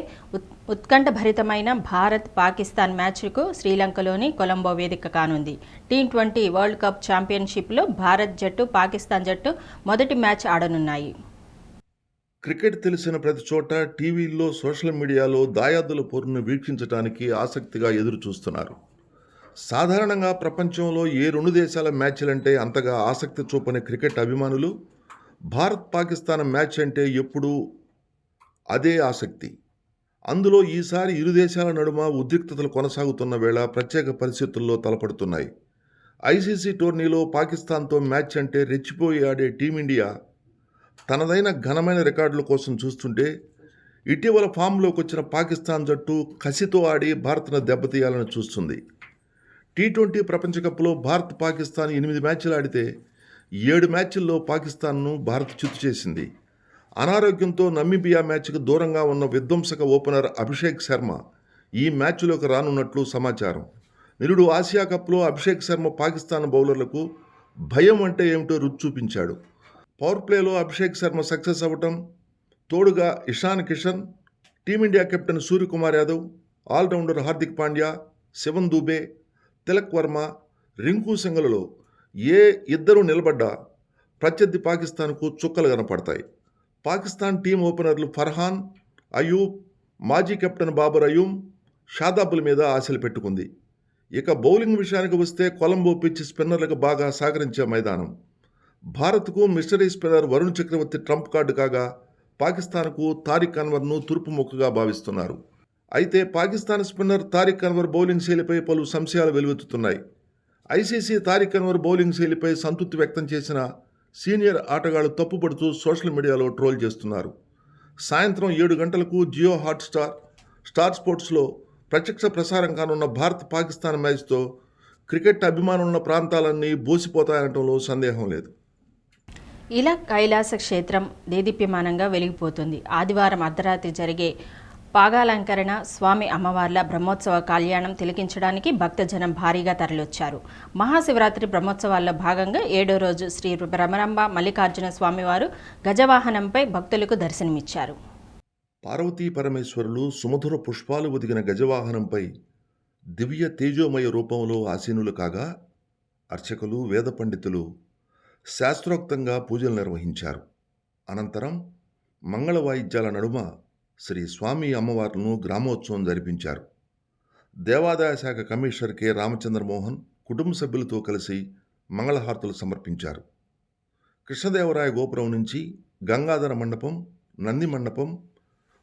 ఉత్కంఠభరితమైన భారత్ పాకిస్తాన్ మ్యాచ్కు శ్రీలంకలోని కొలంబో వేదిక కానుంది. T20 వరల్డ్ కప్ ఛాంపియన్షిప్లో భారత్ జట్టు, పాకిస్తాన్ జట్టు మొదటి మ్యాచ్ ఆడనున్నాయి. క్రికెట్ తెలిసిన ప్రతి చోట టీవీల్లో, సోషల్ మీడియాలో దాయాదుల పోరును వీక్షించడానికి ఆసక్తిగా ఎదురు చూస్తున్నారు. సాధారణంగా ప్రపంచంలో ఏ 2 దేశాల మ్యాచ్లంటే అంతగా ఆసక్తి చూపని క్రికెట్ అభిమానులు భారత్ పాకిస్తాన్ మ్యాచ్ అంటే ఎప్పుడూ అదే ఆసక్తి. అందులో ఈసారి ఇరు దేశాల నడుమ ఉద్రిక్తతలు కొనసాగుతున్న వేళ ప్రత్యేక పరిస్థితుల్లో తలపడుతున్నాయి. ఐసీసీ టోర్నీలో పాకిస్తాన్తో మ్యాచ్ అంటే రెచ్చిపోయి ఆడే టీమిండియా తనదైన ఘనమైన రికార్డుల కోసం చూస్తుంటే, ఇటీవల ఫామ్లోకి వచ్చిన పాకిస్తాన్ జట్టు కసితో ఆడి భారత్ను దెబ్బతీయాలని చూస్తుంది. T20 ప్రపంచ కప్లో భారత్ పాకిస్తాన్ 8 మ్యాచ్లు ఆడితే 7 మ్యాచ్ల్లో పాకిస్తాన్ను భారత్ చిత్తు చేసింది. అనారోగ్యంతో నమీబియా మ్యాచ్కు దూరంగా ఉన్న విధ్వంసక ఓపెనర్ అభిషేక్ శర్మ ఈ మ్యాచ్లోకి రానున్నట్లు సమాచారం. నిరుడు ఆసియా కప్లో అభిషేక్ శర్మ పాకిస్తాన్ బౌలర్లకు భయం అంటే ఏమిటో రుచి చూపించాడు. పవర్ ప్లేలో అభిషేక్ శర్మ సక్సెస్ అవ్వటం, తోడుగా Ishan Kishan, team India captain Suryakumar Yadav, allrounder Hardik Pandya, Shivam Dube, Tilak Varma, Rinku సింగ్లలో ఏ ఇద్దరు నిలబడ్డా ప్రత్యర్థి పాకిస్తాన్కు చుక్కలు కనపడతాయి. పాకిస్తాన్ టీం ఓపెనర్లు ఫర్హాన్, అయూబ్, మాజీ కెప్టెన్ బాబర్ అయూమ్, షాదాబుల మీద ఆశలు పెట్టుకుంది. ఇక బౌలింగ్ విషయానికి వస్తే కొలంబో పిచ్ స్పిన్నర్లకు బాగా సహకరించే మైదానం. భారత్కు మిస్టరీ స్పిన్నర్ వరుణ్ చక్రవర్తి ట్రంప్ కార్డు కాగా, పాకిస్తాన్కు తారిక్ అన్వర్ను తూర్పు మొక్కగా భావిస్తున్నారు. అయితే పాకిస్తాన్ స్పిన్నర్ తారిక్ అన్వర్ బౌలింగ్ శైలిపై పలు సంశయాలు వెలువెత్తుతున్నాయి. ఐసీసీ తారిక్ అన్వర్ బౌలింగ్ శైలిపై సంతృప్తి వ్యక్తం చేసిన సీనియర్ ఆటగాళ్లు తప్పుపడుతూ సోషల్ మీడియాలో ట్రోల్ చేస్తున్నారు. సాయంత్రం 7 గంటలకు జియో హాట్స్టార్, స్టార్ స్పోర్ట్స్లో ప్రత్యక్ష ప్రసారం కానున్న భారత్ పాకిస్తాన్ మ్యాచ్తో క్రికెట్ అభిమానులున్న ప్రాంతాలన్నీ బోసిపోతాయనటంలో సందేహం లేదు. ఇలా కైలాస క్షేత్రం దేదీప్యమానంగా వెలిగిపోతుంది. ఆదివారం అర్ధరాత్రి జరిగే పాగాలంకరణ, స్వామి అమ్మవార్ల బ్రహ్మోత్సవ కళ్యాణం తిలకించడానికి భక్తజనం భారీగా తరలివచ్చారు. మహాశివరాత్రి బ్రహ్మోత్సవాల్లో భాగంగా 7వ రోజు శ్రీ భ్రమరాంబ మల్లికార్జున స్వామివారు గజవాహనంపై భక్తులకు దర్శనమిచ్చారు. పార్వతీ పరమేశ్వరులు సుమధుర పుష్పాలు ఒదిగిన గజవాహనంపై దివ్య తేజోమయ రూపంలో ఆసీనులు కాగా అర్చకులు వేద పండితులు శాస్త్రోక్తంగా పూజలు నిర్వహించారు. అనంతరం మంగళ వాయిద్యాల నడుమ శ్రీ స్వామి అమ్మవార్లను గ్రామోత్సవం జరిపించారు. దేవాదాయ శాఖ కమిషనర్ కె రామచంద్రమోహన్ కుటుంబ సభ్యులతో కలిసి మంగళహారతులు సమర్పించారు. కృష్ణదేవరాయ గోపురం నుంచి గంగాధర మండపం, నంది మండపం,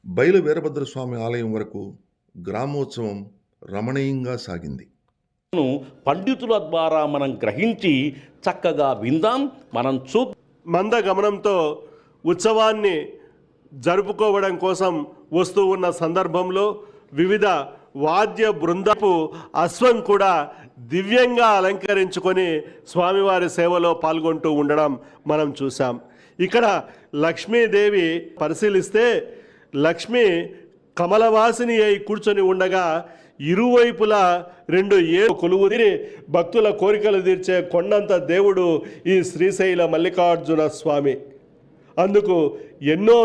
బయలు వీరభద్రస్వామి ఆలయం వరకు గ్రామోత్సవం రమణీయంగా సాగింది. పండితుల ద్వారా మనం గ్రహించి చక్కగా విందాం, మనం మందగమనంతో ఉత్సవాన్ని జరుపుకోవడం కోసం వస్తూ ఉన్న సందర్భంలో వివిధ వాద్య బృందపు అశ్వం కూడా దివ్యంగా అలంకరించుకొని స్వామివారి సేవలో పాల్గొంటూ ఉండడం మనం చూసాం. ఇక్కడ లక్ష్మీదేవి పరిశీలిస్తే లక్ష్మి కమలవాసిని అయి కూర్చొని ఉండగా ఇరువైపులా 2 ఏళ్ళు కొలువుదిరి భక్తుల కోరికలు తీర్చే కొండంత దేవుడు ఈ శ్రీశైల మల్లికార్జున స్వామి. అందుకు ఎన్నో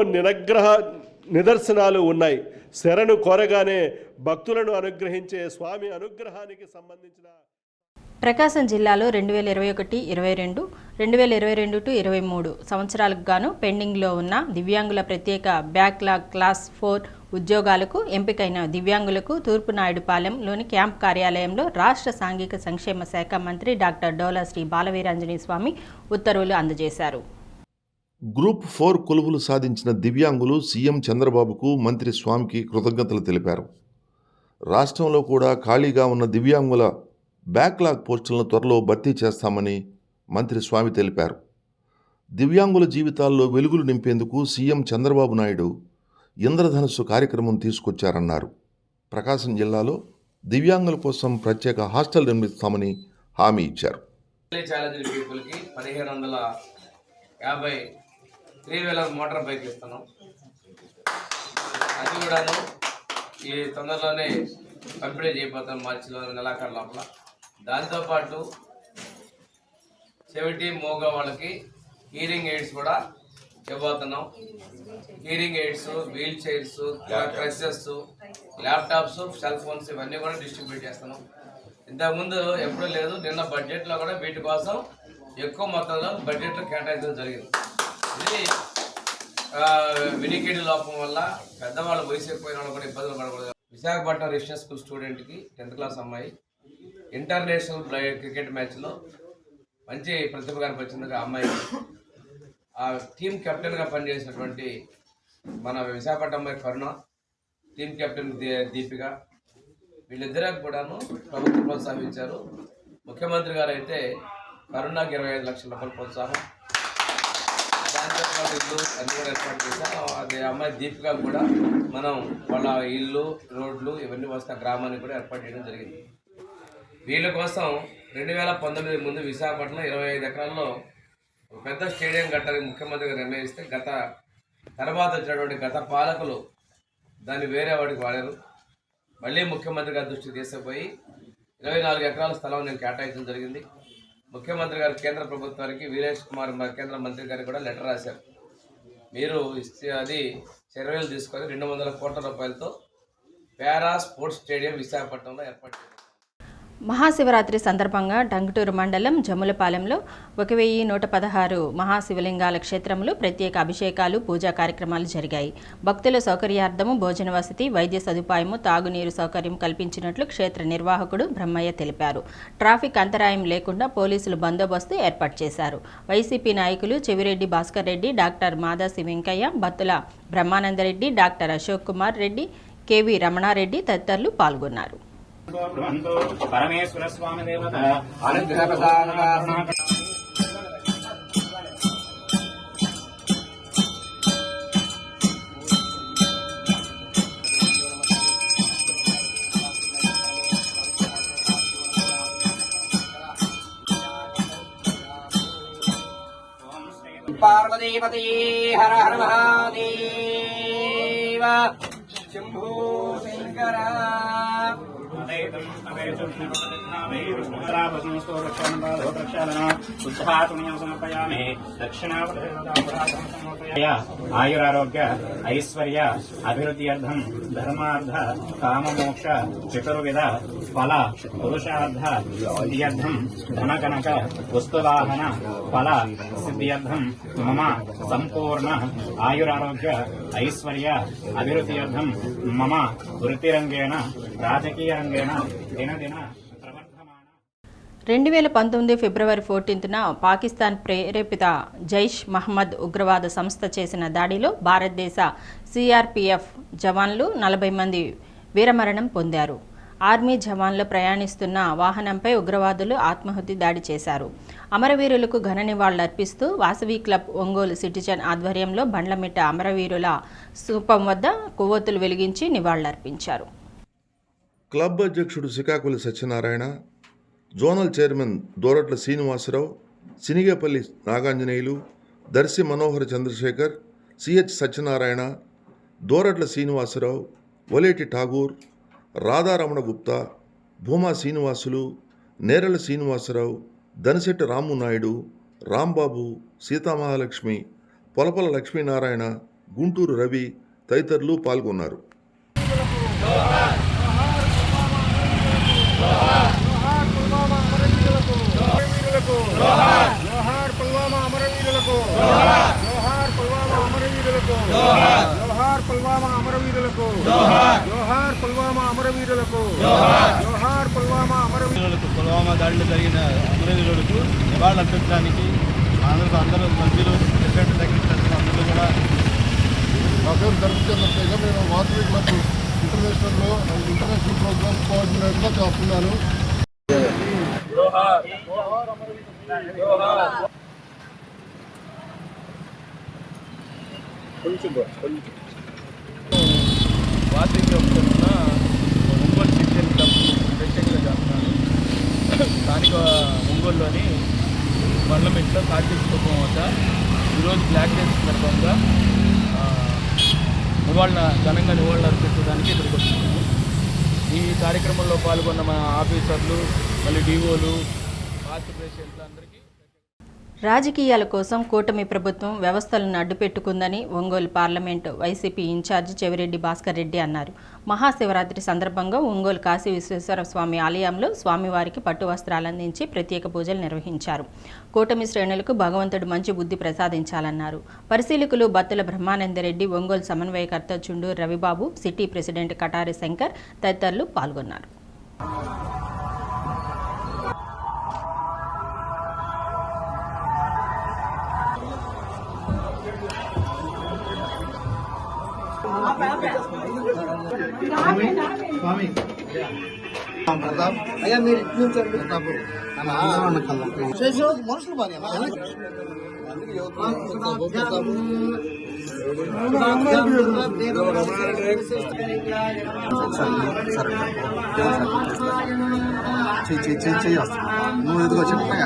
నిదర్శనాలు ఉన్నాయి. శరణు కోరగానే భక్తులను అనుగ్రహించే స్వామి అనుగ్రహానికి సంబంధించిన ప్రకాశం జిల్లాలో 2021-22, 2022-23 సంవత్సరాలకు గాను పెండింగ్లో ఉన్న దివ్యాంగుల ప్రత్యేక బ్యాక్లాగ్ క్లాస్ 4 ఉద్యోగాలకు ఎంపికైన దివ్యాంగులకు తూర్పునాయుడుపాలెంలోని క్యాంప్ కార్యాలయంలో రాష్ట్ర సాంఘిక సంక్షేమ శాఖ మంత్రి డాక్టర్ డోలా శ్రీ బాలవీరాంజనేయ స్వామి ఉత్తర్వులు అందజేశారు. గ్రూప్ 4 కొలువులు సాధించిన దివ్యాంగులు సీఎం చంద్రబాబుకు మంత్రి స్వామికి కృతజ్ఞతలు తెలిపారు. రాష్ట్రంలో కూడా ఖాళీగా ఉన్న దివ్యాంగుల బ్యాక్లాగ్ పోస్టులను త్వరలో భర్తీ చేస్తామని మంత్రి స్వామి తెలిపారు. దివ్యాంగుల జీవితాల్లో వెలుగులు నింపేందుకు సీఎం చంద్రబాబు నాయుడు ఇంద్రధనుస్సు కార్యక్రమం తీసుకొచ్చారన్నారు. ప్రకాశం జిల్లాలో దివ్యాంగుల కోసం ప్రత్యేక హాస్టల్ నిర్మిస్తామని హామీ ఇచ్చారు. 3,000 మోటార్ బైక్లు ఇస్తున్నాం. అది కూడాను ఈ తొందరలోనే పంపిణీ చేయబోతాం, మార్చిలో నెలాఖరు లోపల. దాంతోపాటు చెవిటి మోగ వాళ్ళకి హీరింగ్ ఎయిడ్స్ కూడా ఇవ్వబోతున్నాం. Hearing aids, wheel chairs, crutches, laptops, cell phones ఇవన్నీ కూడా డిస్ట్రిబ్యూట్ చేస్తున్నాం. ఇంతకుముందు ఎప్పుడూ లేదు. నిన్న బడ్జెట్లో కూడా వీటి కోసం ఎక్కువ మొత్తంలో బడ్జెట్లో కేటాయించడం జరిగింది. ఇది వినికిడి లోపం వల్ల పెద్దవాళ్ళు వయసు ఎక్కువైన వాళ్ళు కూడా ఇబ్బందులు పడకూడదు. విశాఖపట్నం రెసిడెన్షియల్ స్కూల్ స్టూడెంట్కి 10th క్లాస్ అమ్మాయి ఇంటర్నేషనల్ క్రికెట్ మ్యాచ్లో మంచి ప్రతిభ కనిపించింది. ఆ అమ్మాయి ఆ టీం కెప్టెన్గా పనిచేసినటువంటి మన విశాఖపట్నం అమ్మాయి కరుణ, టీం కెప్టెన్ దీపిక, వీళ్ళిద్దరికి కూడాను ప్రభుత్వం ప్రోత్సహించారు. ముఖ్యమంత్రి గారు అయితే కరుణకి 25 లక్షల రూపాయల ప్రోత్సాహం, దాంతోపాటు ఇల్లు అన్ని కూడా ఏర్పాటు చేశాం. అది అమ్మాయి దీపిక కూడా మనం వాళ్ళ ఇల్లు, రోడ్లు ఇవన్నీ వస్తే గ్రామానికి కూడా ఏర్పాటు చేయడం జరిగింది. వీళ్ళ కోసం 2019 ముందు విశాఖపట్నం 25 ఎకరాల్లో పెద్ద స్టేడియం కట్టాలని ముఖ్యమంత్రిగా నిర్ణయిస్తే తర్వాత వచ్చినటువంటి గత పాలకులు దాన్ని వేరే వాడికి వాడారు. మళ్ళీ ముఖ్యమంత్రి గారి దృష్టికి తీసుకుపోయి 24 ఎకరాల స్థలం నేను కేటాయించడం జరిగింది. ముఖ్యమంత్రి గారు కేంద్ర ప్రభుత్వానికి వీరేష్ కుమార్ కేంద్ర మంత్రి గారికి కూడా లెటర్ రాశారు. మీరు అది చర్యలు తీసుకొని 200 కోట్ల రూపాయలతో పారా స్పోర్ట్స్ స్టేడియం విశాఖపట్నంలో ఏర్పాటు చేశారు. మహాశివరాత్రి సందర్భంగా టంగుటూరు మండలం జమ్ములపాలెంలో 1116 మహాశివలింగాల క్షేత్రంలో ప్రత్యేక అభిషేకాలు, పూజా కార్యక్రమాలు జరిగాయి. భక్తుల సౌకర్యార్థము భోజన వసతి, వైద్య సదుపాయము, తాగునీరు సౌకర్యం కల్పించినట్లు క్షేత్ర నిర్వాహకుడు బ్రహ్మయ్య తెలిపారు. ట్రాఫిక్ అంతరాయం లేకుండా పోలీసులు బందోబస్తు ఏర్పాటు చేశారు. వైసీపీ నాయకులు Chevireddy Bhaskar Reddy, doctor Madasi Venkaiah, Battula Brahmanandareddy, doctor Ashok Kumar Reddy, KV Ramanareddy తదితరులు పాల్గొన్నారు. పరమేశ్వర స్వామి దేవత పార్వతీపతి హర హర మహాదేవ శంభో శంకర ఆయురారోగ్య ఐశ్వర్య అభివృద్ధ్యర్థం ధర్మార్థ కామమోక్ష చతుర్విధ ఫల పురుషార్థ సిద్ధ్యర్థం ధనకనక వస్తువాహన ఫల సిద్ధ్యర్థం మమ సంపూర్ణ ఆయురారోగ్య ఐశ్వర్య అభివృద్ధ్యర్థం మమ వృత్తిరంగేణ రాజకీయ రంగేణ దినదిన 2019 ఫిబ్రవరి 14న పాకిస్తాన్ ప్రేరేపిత జైష్ మహమ్మద్ ఉగ్రవాద సంస్థ చేసిన దాడిలో భారతదేశ సిఆర్పిఎఫ్ జవాన్లు 40 మంది వీరమరణం పొందారు. ఆర్మీ జవాన్లు ప్రయాణిస్తున్న వాహనంపై ఉగ్రవాదులు ఆత్మాహుతి దాడి చేశారు. అమరవీరులకు ఘన నివాళులర్పిస్తూ వాసవి క్లబ్ ఒంగోలు సిటిజన్ ఆధ్వర్యంలో బండ్లమిట్ట అమరవీరుల స్థూపం వద్ద కొవ్వొత్తులు వెలిగించి నివాళులర్పించారు. క్లబ్ అధ్యక్షుడు శ్రీకాకుళి సత్యనారాయణ, జోనల్ చైర్మన్ దోరట్ల శ్రీనివాసరావు, సినిగేపల్లి నాగాంజనేయులు, దర్శి మనోహర చంద్రశేఖర్, సిహెచ్ సత్యనారాయణ, దోరట్ల శ్రీనివాసరావు, వలేటి ఠాగూర్, రాధారమణ గుప్తా, భూమా శ్రీనివాసులు, నేరళ శ్రీనివాసరావు, దనిశెట్టి రామునాయుడు, రాంబాబు, సీతామహాలక్ష్మి, పొలపల లక్ష్మీనారాయణ, గుంటూరు రవి తదితరులు పాల్గొన్నారు. జోహార్ పుల్వామా అమరవీరులకు, జోహార్ పుల్వామా అమరవీరులకు, జోహార్ పుల్వామా అమరవీరులకు, జోహార్ పుల్వామా అమరవీరులకు, జోహార్ పుల్వామా అమరవీరులకు. పుల్వామా దాడిలో జరిగిన అమరవీరులకు నివాళులు అర్పించడానికి అందరూ సభ్యులు డిఫరెంట్ సెక్రటరీస్ అందరూ కూడా నా పేరు ధర్మచంద్రశేఖర్. నేను వాసవి క్లబ్ ఇంటర్నేషనల్లో ఇంటర్నేషనల్ ప్రోగ్రామ్స్ కోఆర్డినేటర్గా చేస్తున్నాను. వాసవి క్లబ్ తరఫున ఒంగోలు సిటిజన్ క్లబ్ ప్రత్యేకంగా చేస్తున్నాను. స్థానిక ఒంగోలులోని బండ్లమిట్ల కార్తీక స్థూపం వద్ద ఈరోజు బ్లాక్ డే సందర్భంగా ఘనంగా నివాళులు అర్పించడానికి ఇక్కడికి వస్తున్నాము. ఈ కార్యక్రమంలో పాల్గొన్న మన ఆఫీసర్లు, మళ్ళీ డిఓలు, కార్పొరేషన్లు అందరికీ. రాజకీయాల కోసం కూటమి ప్రభుత్వం వ్యవస్థలను అడ్డుపెట్టుకుందని ఒంగోలు పార్లమెంటు వైసీపీ ఇన్ఛార్జి చెవిరెడ్డి భాస్కర్ రెడ్డి అన్నారు. మహాశివరాత్రి సందర్భంగా ఒంగోలు కాశీ విశ్వేశ్వర స్వామి ఆలయంలో స్వామివారికి పట్టు వస్త్రాలు అందించి ప్రత్యేక పూజలు నిర్వహించారు. కూటమి శ్రేణులకు భగవంతుడు మంచి బుద్ధి ప్రసాదించాలన్నారు. పరిశీలకులు బత్తుల బ్రహ్మానందరెడ్డి, ఒంగోలు సమన్వయకర్త చుండూరు రవిబాబు, సిటీ ప్రెసిడెంట్ కటారి శంకర్ తదితరులు పాల్గొన్నారు. అయ్యా మీరు ఇటు మనుషులు బాగా నువ్వు ఎదుగు చెప్పగా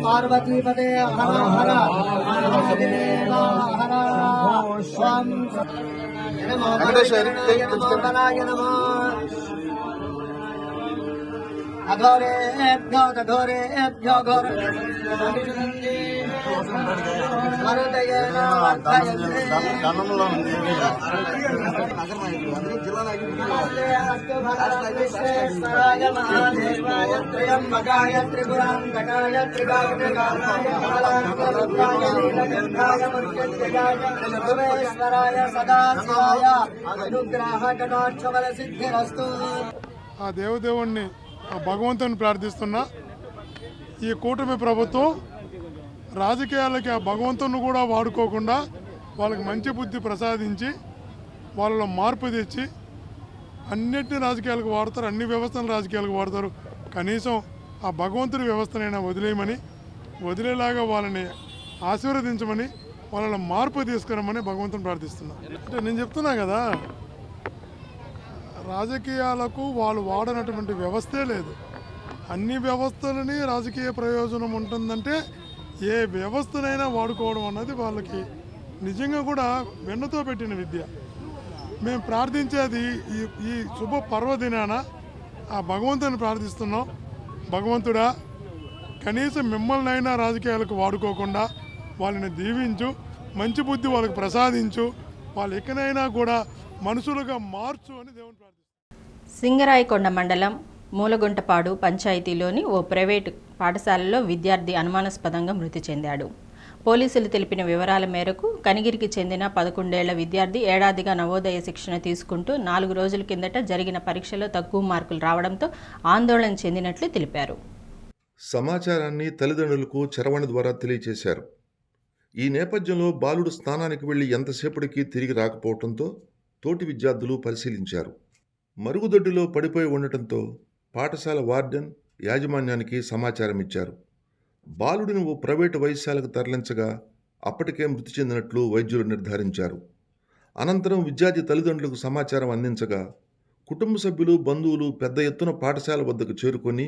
పార్వతీపదే హర హర అఘోరేభ్యో కఠోరేభ్యో ఘోర విశ్వేశ్వరాయ మహాదేవాయ త్రయంబకాయ త్రిపురాంతకాయ త్రికాగ్నికాయ నీలకంఠాయ మృత్యుంజయాయ సర్వేశ్వరాయ సదాశివాయ అనుగ్రహ కటాక్షబల సిద్ధిరస్తు. ఆ దేవదేవుణ్ణి, ఆ భగవంతుని ప్రార్థిస్తున్నా. ఈ కూటమి ప్రభుత్వం రాజకీయాలకి ఆ భగవంతుని కూడా వాడుకోకుండా వాళ్ళకి మంచి బుద్ధి ప్రసాదించి వాళ్ళలో మార్పు తెచ్చి అన్నిటిని రాజకీయాలకు వాడతారు, అన్ని వ్యవస్థలను రాజకీయాలకు వాడతారు. కనీసం ఆ భగవంతుని వ్యవస్థనైనా వదిలేలాగా వాళ్ళని ఆశీర్వదించమని, వాళ్ళలో మార్పు తీసుకురమ్మని భగవంతుని ప్రార్థిస్తున్నా. అంటే నేను చెప్తున్నా కదా, రాజకీయాలకు వాళ్ళు వాడనటువంటి వ్యవస్థే లేదు. అన్ని వ్యవస్థలని రాజకీయ ప్రయోజనం ఉంటుందంటే ఏ వ్యవస్థనైనా వాడుకోవడం అన్నది వాళ్ళకి నిజంగా కూడా వెన్నతో పెట్టిన విద్య. మేము ప్రార్థించేది ఈ శుభ పర్వదినాన ఆ భగవంతుని ప్రార్థిస్తున్నాం. భగవంతుడా, కనీసం మిమ్మల్ని అయినా రాజకీయాలకు వాడుకోకుండా వాళ్ళని దీవించు, మంచి బుద్ధి వాళ్ళకు ప్రసాదించు, వాళ్ళు ఎక్కడైనా కూడా మనుషులుగా మార్చు అని దేవుని ప్రార్థిస్తున్నాం. సింగరాయకొండ మండలం మూలగుంటపాడు పంచాయతీలోని ఓ ప్రైవేటు పాఠశాలలో విద్యార్థి అనుమానాస్పదంగా మృతి చెందాడు. పోలీసులు తెలిపిన వివరాల మేరకు కనిగిరికి చెందిన 11 ఏళ్ల విద్యార్థి ఏడాదిగా నవోదయ శిక్షణ తీసుకుంటూ 4 రోజుల కిందట జరిగిన పరీక్షలో తక్కువ మార్కులు రావడంతో ఆందోళన చెందినట్లు తెలిపారు. సమాచారాన్ని తల్లిదండ్రులకు చరవాణి ద్వారా తెలియచేశారు. ఈ నేపథ్యంలో బాలుడు స్నానానికి వెళ్లి ఎంతసేపటికి తిరిగి రాకపోవడంతో తోటి విద్యార్థులు పరిశీలించారు. మరుగుదొడ్డిలో పడిపోయి ఉండటంతో పాఠశాల వార్డెన్ యాజమాన్యానికి సమాచారం ఇచ్చారు. బాలుడిని ఓ ప్రైవేటు వైద్యశాలకు తరలించగా అప్పటికే మృతి చెందినట్లు వైద్యులు నిర్ధారించారు. అనంతరం విద్యార్థి తల్లిదండ్రులకు సమాచారం అందించగా కుటుంబ సభ్యులు, బంధువులు పెద్ద ఎత్తున పాఠశాల వద్దకు చేరుకొని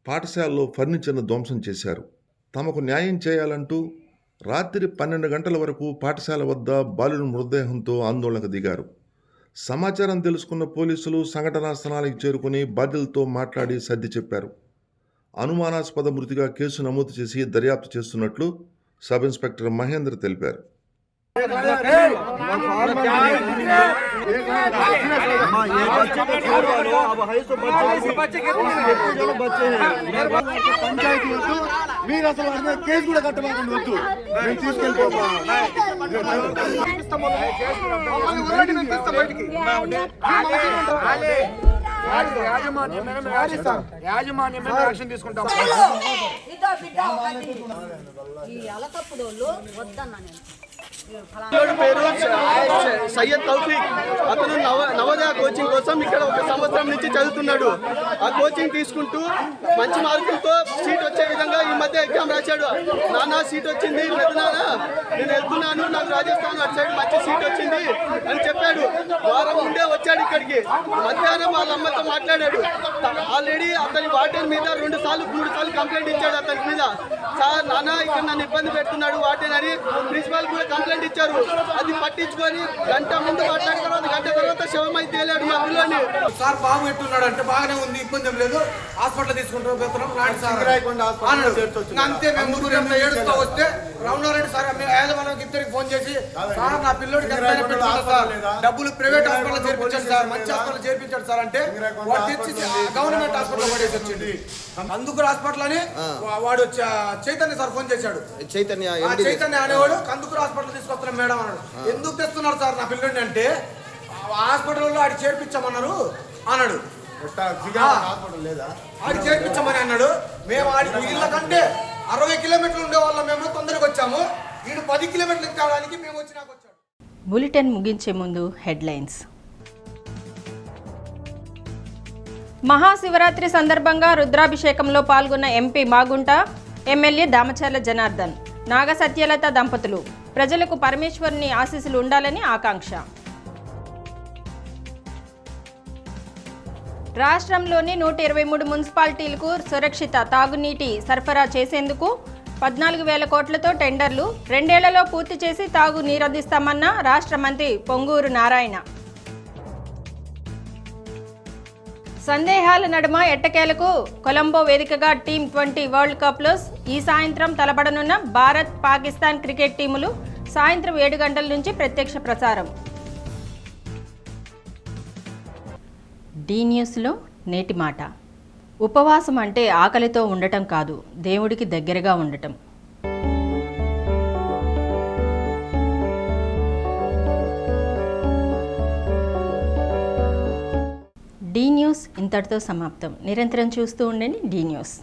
పాఠశాలలో ఫర్నిచర్ను ధ్వంసం చేశారు. తమకు న్యాయం చేయాలంటూ రాత్రి 12 గంటల వరకు పాఠశాల వద్ద బాలుడి మృతదేహంతో ఆందోళనకు దిగారు. సమాచారం తెలుసుకున్న పోలీసులు సంఘటనా స్థలానికి చేరుకుని బాధ్యులతో మాట్లాడి సర్ది చెప్పారు. అనుమానాస్పద మృతిగా కేసు నమోదు చేసి దర్యాప్తు చేస్తున్నట్లు సబ్ ఇన్స్పెక్టర్ మహేంద్ర తెలిపారు. మీరు అసలు కేసు కూడా కట్టమాకండి, వద్దు, మేము తీసుకెళ్ళిపోతాం. యాజమాన్యం యాక్షన్ తీసుకుంటాం. పేరు సయ్యద్ తౌఫీక్. అతను నవోదయ కోచింగ్ కోసం ఇక్కడ 1 సంవత్సరం నుంచి చదువుతున్నాడు. ఆ కోచింగ్ తీసుకుంటూ మంచి మార్కులతో సీట్ వచ్చే విధంగా ఈ మధ్య ఎగ్జామ్ రాశాడు. నాన్న సీట్ వచ్చింది, పెద్దనాన్న నేను వెళ్తున్నాను, నాకు రాజస్థాన్ అటు సైడ్ మంచి సీట్ వచ్చింది అని చెప్పాడు. వారం ముందే వచ్చాడు ఇక్కడికి. మధ్యాహ్నం వాళ్ళ అమ్మతో మాట్లాడాడు. ఆల్రెడీ అతని వార్డెన్ మీద 2 సార్లు 3 సార్లు కంప్లైంట్ ఇచ్చాడు అతని మీద. సార్ నాన్న ఇక్కడ నన్ను ఇబ్బంది పెడుతున్నాడు వార్డెన్ అని ప్రిన్సిపాల్ కూడా కంప్లైంట్ ఇచ్చారు. అది పట్టించుకొని గంట ముందు మాట్లాడిన తర్వాత గంట తర్వాత శవం అయితే తేలాడు మా పిల్లని. సార్ బాబు ఎట్టున్నాడు అంటే బాగానే ఉంది, ఇబ్బంది ఏం లేదు, హాస్పిటల్ తీసుకుంటాం అంతే. మేము 3 ఏడుస్తూ వస్తే రమణారెడ్డి సార్ యాజమాన్యానికి ఇద్దరికి ఫోన్ చేసి, సార్ నా పిల్లోడికి డబ్బులు ప్రైవేట్ హాస్పిటల్ చేర్పించాడు సార్, మంచి హాస్పిటల్ చేర్పించాడు సార్ అంటే వాడు తెచ్చి గవర్నమెంట్ హాస్పిటల్ పడేసి వచ్చింది. కందుకూరు హాస్పిటల్ అని వాడు చైతన్య సార్ ఫోన్ చేశాడు. చైతన్య అనేవాడు కందుకూరు హాస్పిటల్ తీసుకొస్తున్నాం మేడం అన్నాడు. ఎందుకు తెస్తున్నారు సార్ నా పిల్లోడిని అంటే హాస్పిటల్లో ఆడి చేర్పించామన్నారు అన్నాడు. ఆడి చేర్పించామని అన్నాడు. మేము ఆడి వీళ్ళ కంటే 60 కిలోమీటర్లు ఉండే వాళ్ళం, మేము తొందరగా వచ్చాము. వీడు 10 కిలోమీటర్లు కావడానికి మేము వచ్చినాక వచ్చాడు. బులెటిన్ ముగించే ముందు హెడ్లైన్స్. మహాశివరాత్రి సందర్భంగా రుద్రాభిషేకంలో పాల్గొన్న ఎంపీ మాగుంట, ఎమ్మెల్యే దామచర్ల జనార్దన్, నాగ సత్యలత దంపతులు. ప్రజలకు పరమేశ్వరుని ఆశీస్సులు ఉండాలని ఆకాంక్ష. రాష్ట్రంలోని 123 మున్సిపాలిటీలకు సురక్షిత తాగునీటి సరఫరా చేసేందుకు 14,000 కోట్లతో టెండర్లు 2 ఏళ్లలో పూర్తి చేసి తాగు నీరందిస్తామన్న రాష్ట్ర మంత్రి పొంగూరు నారాయణ. సందేహాల నడుమ ఎట్టకేలకు కొలంబో వేదికగా T20 వరల్డ్ కప్లో ఈ సాయంత్రం తలపడనున్న భారత్, పాకిస్తాన్ క్రికెట్ టీములు. సాయంత్రం 7 గంటల నుంచి ప్రత్యక్ష ప్రసారం. డి న్యూస్లో నేటి మాట. ఉపవాసం అంటే ఆకలితో ఉండటం కాదు, దేవుడికి దగ్గరగా ఉండటం. డి న్యూస్ ఇంతటితో సమాప్తం. నిరంతరం చూస్తూ ఉండండి డి న్యూస్.